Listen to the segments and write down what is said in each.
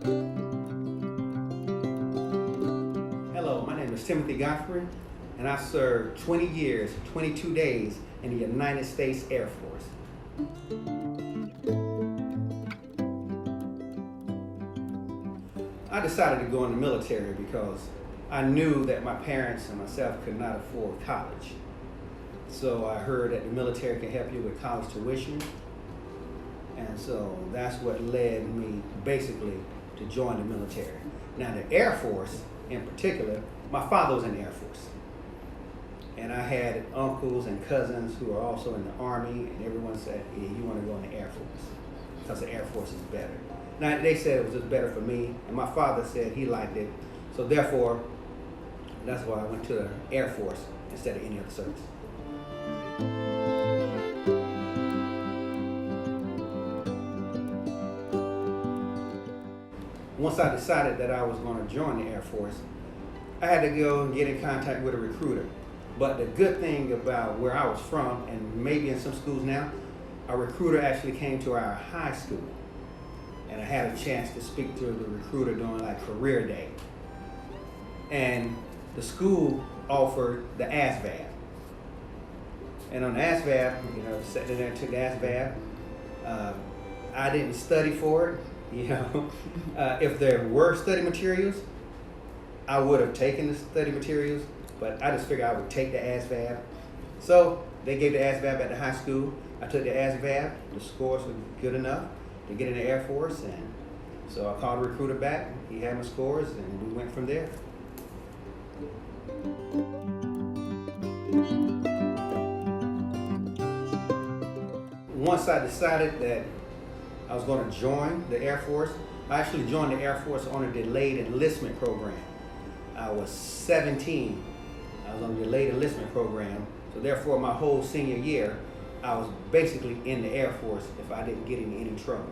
Hello, my name is Timothy Godfrey, and I served 20 years, 22 days in the United States Air Force. I decided to go in the military because I knew that my parents and myself could not afford college. So I heard that the military can help you with college tuition. And so that's what led me basically to join the military. Now the Air Force in particular, my father was in the Air Force. And I had uncles and cousins who were also in the Army, and everyone said, yeah, you want to go in the Air Force because the Air Force is better. Now they said it was just better for me, and my father said he liked it. So therefore, that's why I went to the Air Force instead of any other service. Once I decided that I was going to join the Air Force, I had to go and get in contact with a recruiter. But the good thing about where I was from, and maybe in some schools now, a recruiter actually came to our high school. And I had a chance to speak to the recruiter during like career day. And the school offered the ASVAB. And on the ASVAB, sat there and took the ASVAB. I didn't study for it. If there were study materials, I would have taken the study materials, but I just figured I would take the ASVAB. So they gave the ASVAB at the high school. I took the ASVAB. The scores were good enough to get in the Air Force, and so I called the recruiter back. He had my scores, and we went from there. Once I decided that I was going to join the Air Force, I actually joined the Air Force on a delayed enlistment program. I was 17. I was on a delayed enlistment program, so therefore my whole senior year, I was basically in the Air Force if I didn't get in any trouble.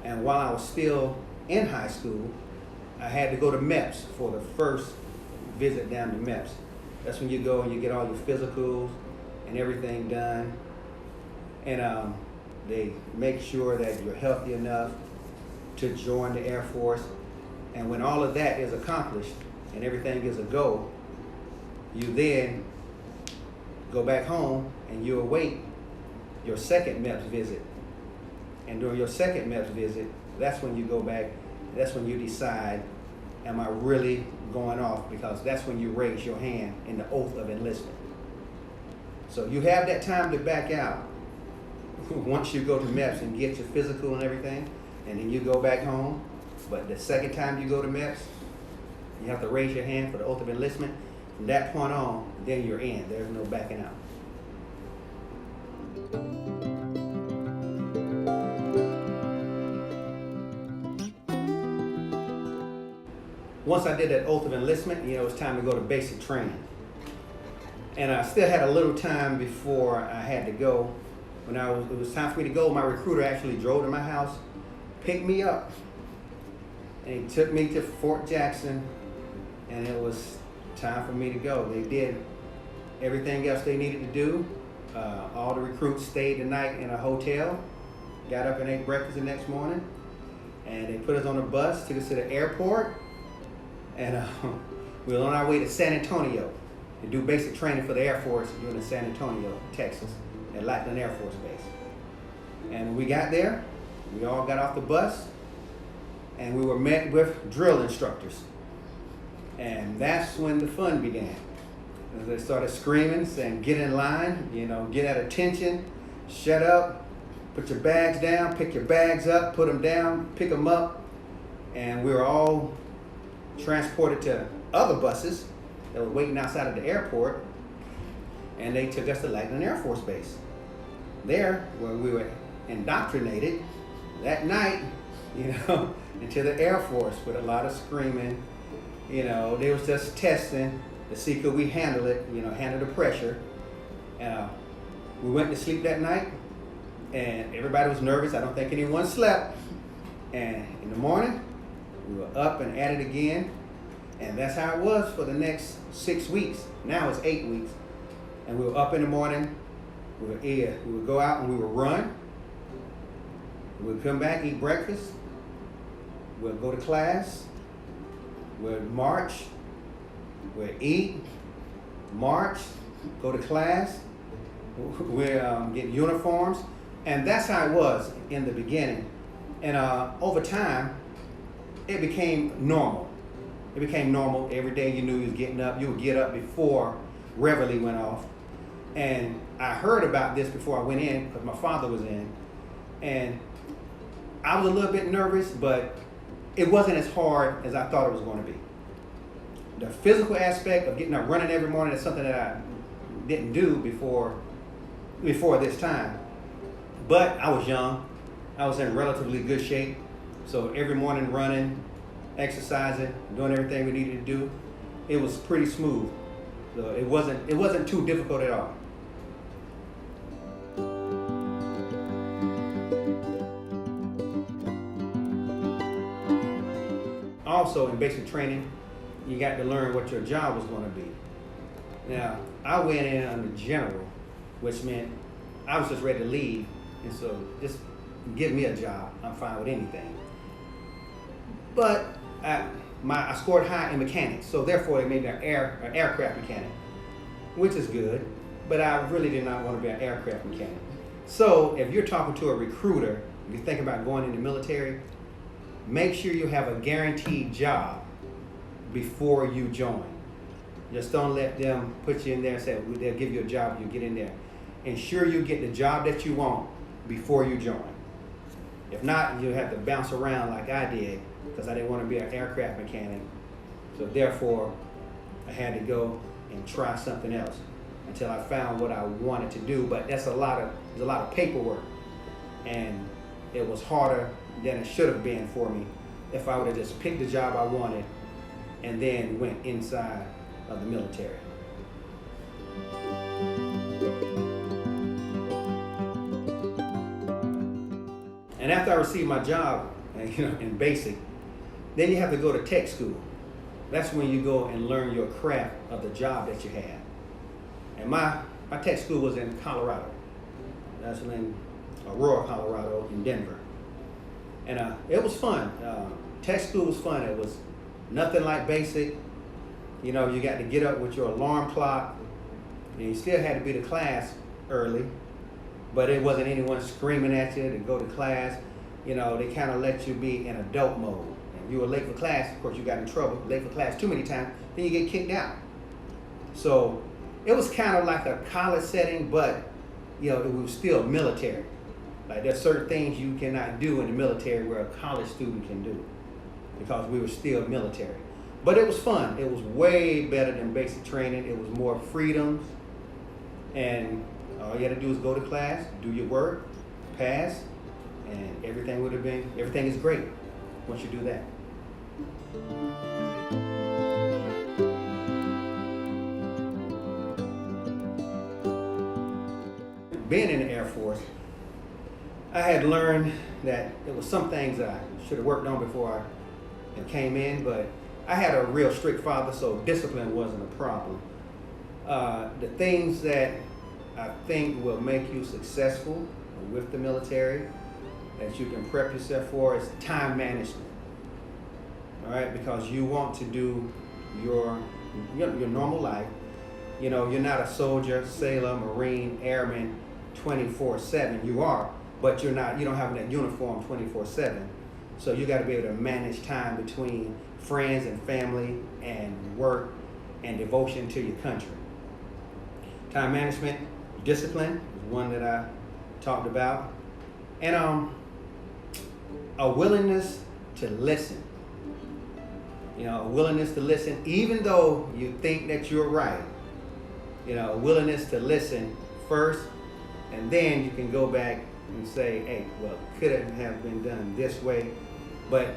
And while I was still in high school, I had to go to MEPS for the first visit down to MEPS. That's when you go and you get all your physicals and everything done. And they make sure that you're healthy enough to join the Air Force. And when all of that is accomplished and everything is a go, you then go back home and you await your second MEPS visit. And during your second MEPS visit, that's when you go back, that's when you decide, am I really going off? Because that's when you raise your hand in the oath of enlistment. So you have that time to back out once you go to MEPS and get your physical and everything, and then you go back home. But the second time you go to MEPS, you have to raise your hand for the oath of enlistment. From that point on, then you're in. There's no backing out. Once I did that oath of enlistment, it was time to go to basic training. And I still had a little time before I had to go. When it was time for me to go, my recruiter actually drove to my house, picked me up, and he took me to Fort Jackson, and it was time for me to go. They did everything else they needed to do. All the recruits stayed the night in a hotel, got up and ate breakfast the next morning, and they put us on a bus, took us to the airport, and we were on our way to San Antonio to do basic training for the Air Force in San Antonio, Texas, at Lackland Air Force Base. And when we got there, we all got off the bus, and we were met with drill instructors. And that's when the fun began. As they started screaming, saying, get in line, get at attention, shut up, put your bags down, pick your bags up, put them down, pick them up. And we were all transported to other buses that were waiting outside of the airport, and they took us to Lackland Air Force Base. There, where we were indoctrinated that night, into the Air Force with a lot of screaming. They was just testing to see could we handle it, handle the pressure. And we went to sleep that night, and everybody was nervous. I don't think anyone slept. And in the morning, we were up and at it again. And that's how it was for the next 6 weeks. Now it's 8 weeks. And we were up in the morning. We would go out and we would run. We would come back, eat breakfast, We'll go to class, we'll march, we'll eat, march, go to class, we'll get uniforms. And that's how it was in the beginning. And over time, it became normal. It became normal. Every day you knew you was getting up. You would get up before Reveille went off. And I heard about this before I went in because my father was in. And I was a little bit nervous, but it wasn't as hard as I thought it was going to be. The physical aspect of getting up running every morning is something that I didn't do before this time. But I was young. I was in relatively good shape. So every morning running, exercising, doing everything we needed to do, it was pretty smooth. So it wasn't too difficult at all. Also in basic training, you got to learn what your job was going to be. Now, I went in under general, which meant I was just ready to leave, and so just give me a job. I'm fine with anything. But I scored high in mechanics, so therefore they made me an aircraft mechanic, which is good, but I really did not want to be an aircraft mechanic. So if you're talking to a recruiter, if you think about going in the military, make sure you have a guaranteed job before you join. Just don't let them put you in there and say, well, they'll give you a job, you get in there. Ensure you get the job that you want before you join. If not, you'll have to bounce around like I did because I didn't want to be an aircraft mechanic. So therefore, I had to go and try something else until I found what I wanted to do. But there's a lot of paperwork, and it was harder than it should have been for me if I would have just picked the job I wanted and then went inside of the military. And after I received my job, in basic, then you have to go to tech school. That's when you go and learn your craft of the job that you have. And my tech school was in Colorado. That's in Aurora, Colorado, in Denver. And it was fun. Tech school was fun. It was nothing like basic. You got to get up with your alarm clock, and you still had to be to class early, but it wasn't anyone screaming at you to go to class. They kind of let you be in adult mode. And you were late for class, of course you got in trouble, late for class too many times, then you get kicked out. So it was kind of like a college setting, but it was still military. Like there's certain things you cannot do in the military where a college student can do because we were still military. But it was fun. It was way better than basic training. It was more freedoms. And all you had to do is go to class, do your work, pass, and everything is great once you do that. Being in the Air Force, I had learned that there was some things I should have worked on before I came in, but I had a real strict father, so discipline wasn't a problem. The things that I think will make you successful with the military, that you can prep yourself for, is time management. All right, because you want to do your normal life. You're not a soldier, sailor, Marine, airman 24/7. You are, but you don't have that uniform 24/7. So you got to be able to manage time between friends and family and work and devotion to your country. Time management, discipline is one that I talked about. And a willingness to listen. A willingness to listen even though you think that you're right. A willingness to listen first, and then you can go back and say, hey, well, could it have been done this way? But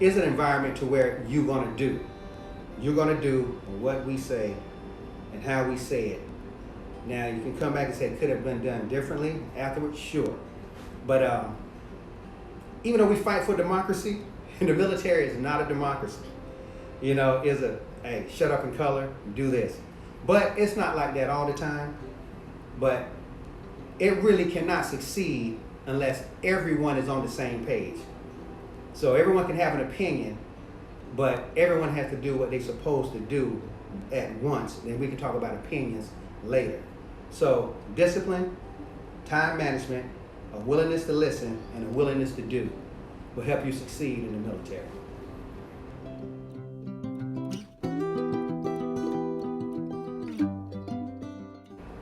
it's an environment to where you're going to do what we say and how we say it. Now, you can come back and say it could have been done differently afterwards, sure. But even though we fight for democracy, the military is not a democracy. It's hey, shut up and color, do this. But it's not like that all the time. But it really cannot succeed unless everyone is on the same page. So everyone can have an opinion, but everyone has to do what they're supposed to do at once. Then we can talk about opinions later. So discipline, time management, a willingness to listen, and a willingness to do will help you succeed in the military.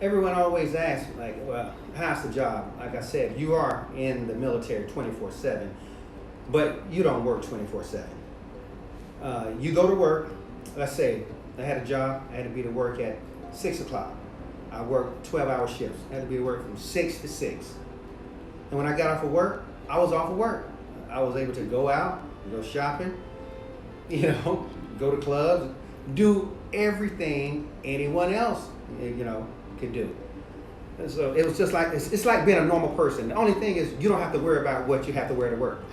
Everyone always asks, like, well, how's the job? Like I said, you are in the military 24/7, but you don't work 24/7. You go to work. Let's say I had a job. I had to be to work at 6 o'clock. I worked 12-hour shifts. I had to be to work from 6 to 6. And when I got off of work, I was off of work. I was able to go out, go shopping, go to clubs, do everything anyone else, could do. And so it was just like, it's like being a normal person. The only thing is you don't have to worry about what you have to wear to work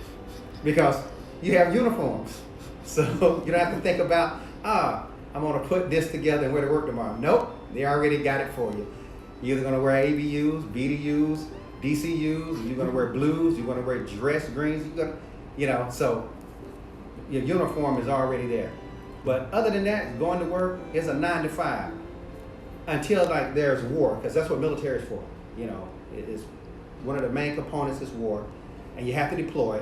because you have uniforms. So you don't have to think about, I'm going to put this together and wear to work tomorrow. Nope, they already got it for you. You're either going to wear ABUs, BDUs, DCUs, you're going to wear blues, you're going to wear dress greens, so your uniform is already there. But other than that, going to work is a 9 to 5 until like there's war, because that's what military is for. It is one of the main components is war, and you have to deploy,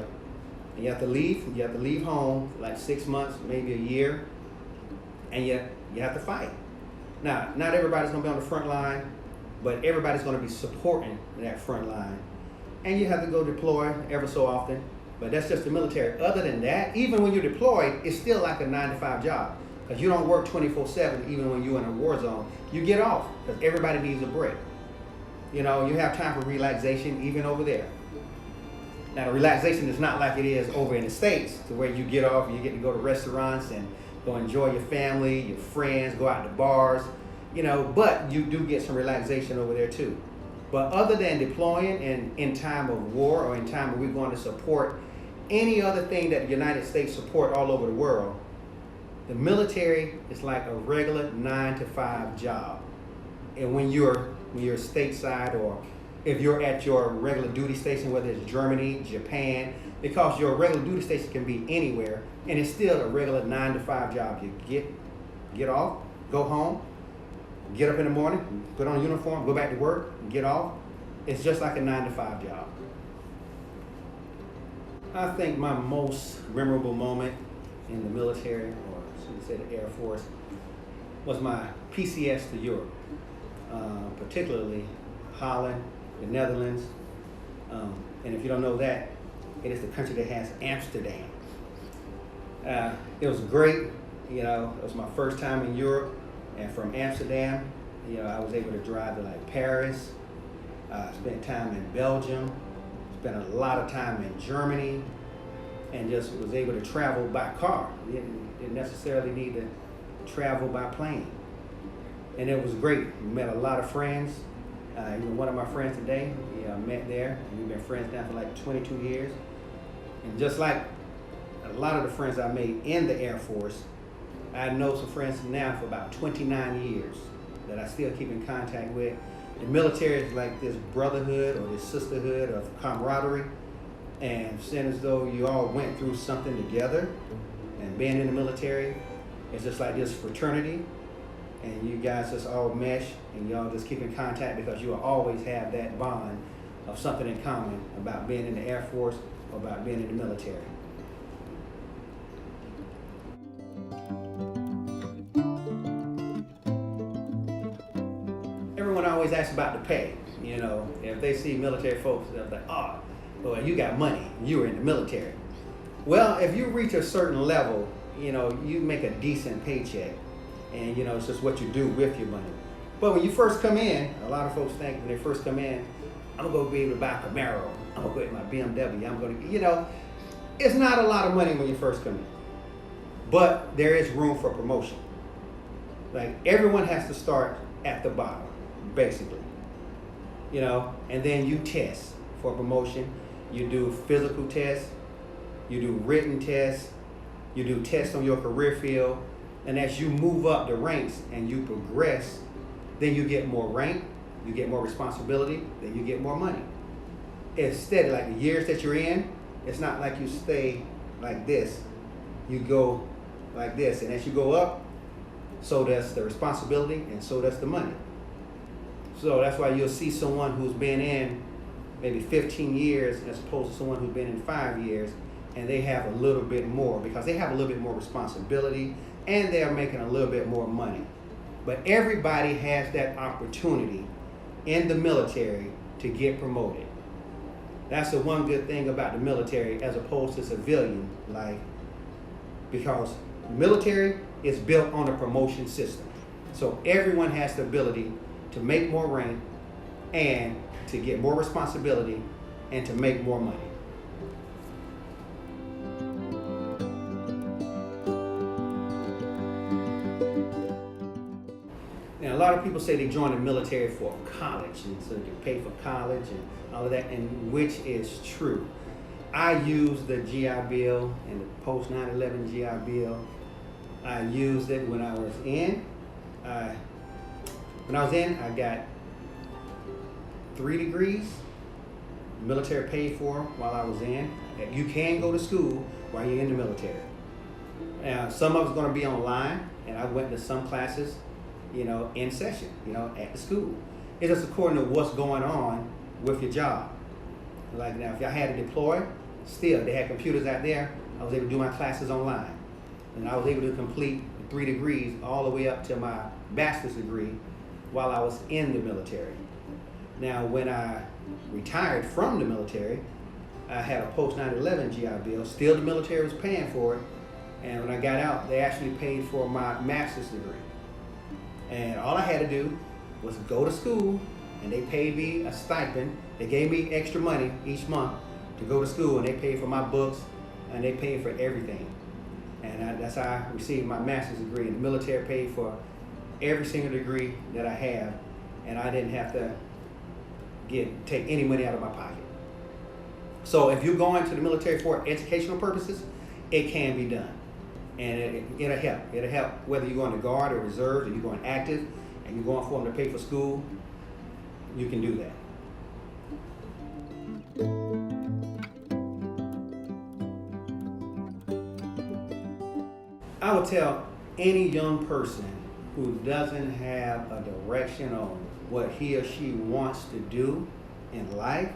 and you have to leave home like 6 months, maybe a year, and you have to fight. Now, not everybody's going to be on the front line, but everybody's going to be supporting that front line. And you have to go deploy ever so often, but that's just the military. Other than that, even when you're deployed, it's still like a 9 to 5 job, because you don't work 24/7 even when you're in a war zone. You get off, because everybody needs a break. You have time for relaxation even over there. Now, the relaxation is not like it is over in the States, to where you get off and you get to go to restaurants and go enjoy your family, your friends, go out to bars, but you do get some relaxation over there too. But other than deploying and in time of war or in time when we're going to support any other thing that the United States support all over the world, the military is like a regular 9 to 5 job. And when you're stateside, or if you're at your regular duty station, whether it's Germany, Japan, because your regular duty station can be anywhere, and it's still a regular 9 to 5 job. You get off, go home, get up in the morning, put on a uniform, go back to work, get off. It's just like a 9 to 5 job. I think my most memorable moment in the military, or should we say the Air Force, was my PCS to Europe, particularly Holland, the Netherlands, and if you don't know that, it is the country that has Amsterdam. It was great. It was my first time in Europe, and from Amsterdam, I was able to drive to like Paris, spent time in Belgium, spent a lot of time in Germany, and just was able to travel by car. Didn't necessarily need to travel by plane. And it was great. We met a lot of friends. Even one of my friends today, I met there. We've been friends now for like 22 years. And just like a lot of the friends I made in the Air Force, I know some friends now for about 29 years that I still keep in contact with. The military is like this brotherhood or this sisterhood of camaraderie, and seeing as though you all went through something together, and being in the military, it's just like this fraternity, and you guys just all mesh, and y'all just keep in contact because you will always have that bond of something in common about being in the Air Force or about being in the military. Everyone always asks about the pay. If they see military folks, they're like, oh, well, you got money, you were in the military. Well, if you reach a certain level, you make a decent paycheck, and it's just what you do with your money. But when you first come in, a lot of folks think when they first come in, I'm gonna be able to buy a Camaro, I'm gonna get my BMW, I'm gonna, it's not a lot of money when you first come in. But there is room for promotion. Like, everyone has to start at the bottom, basically. And then you test for promotion. You do physical tests, you do written tests, you do tests on your career field, and as you move up the ranks and you progress, then you get more rank, you get more responsibility, then you get more money. It's steady, like the years that you're in, it's not like you stay like this, you go like this. And as you go up, so does the responsibility and so does the money. So that's why you'll see someone who's been in maybe 15 years as opposed to someone who's been in 5 years, and they have a little bit more because they have a little bit more responsibility and they're making a little bit more money. But everybody has that opportunity in the military to get promoted. That's the one good thing about the military as opposed to civilian life, because the military is built on a promotion system. So everyone has the ability to make more rank and to get more responsibility and to make more money. Now, a lot of people say they join the military for college, and so they can pay for college and all of that, and which is true. I used the GI Bill and the post 9/11 GI Bill. I used it when I was in. I got 3 degrees. The military paid for while I was in. You can go to school while you're in the military. Now, some of it's going to be online, and I went to some classes, in session, at the school. It's just according to what's going on with your job. Like now, if I had to deploy, still, they had computers out there. I was able to do my classes online. And I was able to complete 3 degrees all the way up to my bachelor's degree while I was in the military. Now, when I retired from the military, I had a post 9/11 GI Bill. Still, the military was paying for it. And when I got out, they actually paid for my master's degree. And all I had to do was go to school, and they paid me a stipend. They gave me extra money each month to go to school, and they paid for my books, and they paid for everything. And that's how I received my master's degree. And the military paid for every single degree that I have, and I didn't have to take any money out of my pocket. So if you're going to the military for educational purposes, it can be done. And it'll help. It'll help whether you're going to guard or reserve, or you're going active, and you're going for them to pay for school. You can do that. I would tell any young person who doesn't have a direction on what he or she wants to do in life,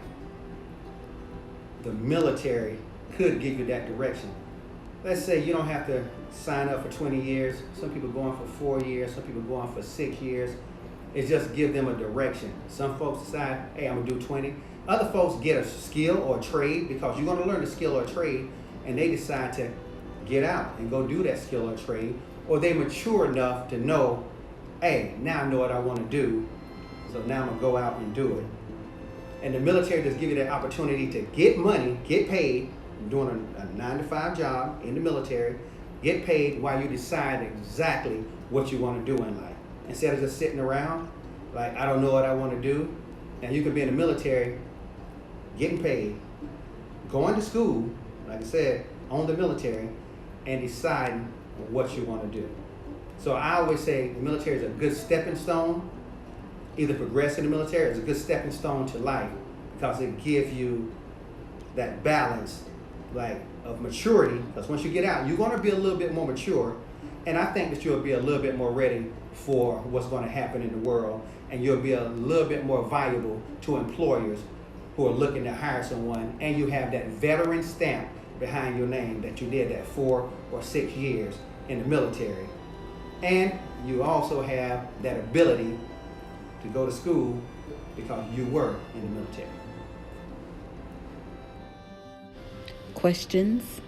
the military could give you that direction. Let's say you don't have to sign up for 20 years. Some people going for 4 years, some people going for 6 years. It's just give them a direction. Some folks decide, hey, I'm gonna do 20. Other folks get a skill or a trade, because you're gonna learn a skill or a trade, and they decide to get out and go do that skill or trade, or they mature enough to know, hey, now I know what I want to do, so now I'm gonna go out and do it. And the military just give you that opportunity to get money, get paid, doing a 9-to-5 job in the military, get paid while you decide exactly what you want to do in life. Instead of just sitting around, like, I don't know what I want to do. And you could be in the military, getting paid, going to school, like I said, on the military, and deciding what you want to do. So I always say the military is a good stepping stone. Either progress in the military is a good stepping stone to life, because it gives you that balance, like, of maturity. Because once you get out, you're going to be a little bit more mature, and I think that you'll be a little bit more ready for what's going to happen in the world, and you'll be a little bit more valuable to employers who are looking to hire someone, and you have that veteran stamp behind your name that you did that 4 or 6 years in the military. And you also have that ability to go to school because you were in the military. Questions?